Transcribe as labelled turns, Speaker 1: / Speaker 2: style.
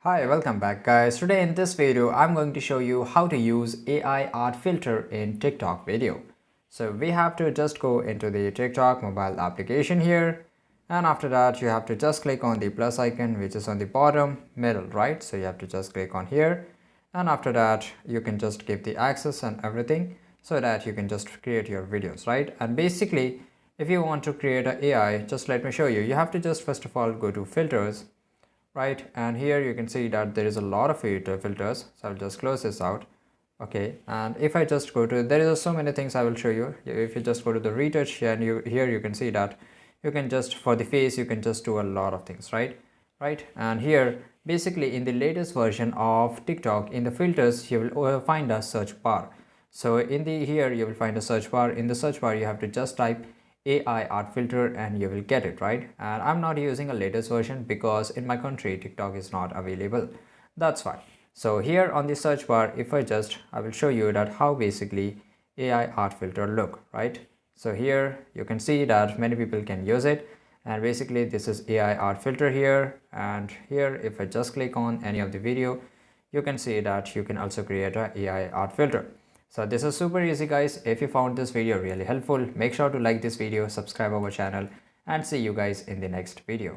Speaker 1: Hi, welcome back guys. Today in this video, I'm going to show you how to use AI art filter in TikTok video. So we have to just go into the TikTok mobile application here. And after that, you have to just click on the plus icon, which is on the bottom middle, right? So you have to just click on here. And after that, you can just give the access and everything so that you can just create your videos, right? And basically, if you want to create an AI, just let me show you. You have to just first of all go to filters, right? And here you can see that there is a lot of filters, so I'll just close this out. Okay, and if I just go to, there is so many things I will show you. If you just go to the retouch here, and here you can see that you can just, for the face, you can just do a lot of things, right? And here basically in the latest version of TikTok, in the filters you will find a search bar. So in the here you will find a search bar. In the search bar you have to just type AI art filter and you will get it, right? And I'm not using a latest version because in my country TikTok is not available. That's why. So here on the search bar, if I will show you that how basically AI art filter look, right? So here you can see that many people can use it, and basically this is AI art filter here. And here if I just click on any of the video, you can see that you can also create a AI art filter. So this is super easy guys. If you found this video really helpful, make sure to like this video, subscribe our channel, and see you guys in the next video.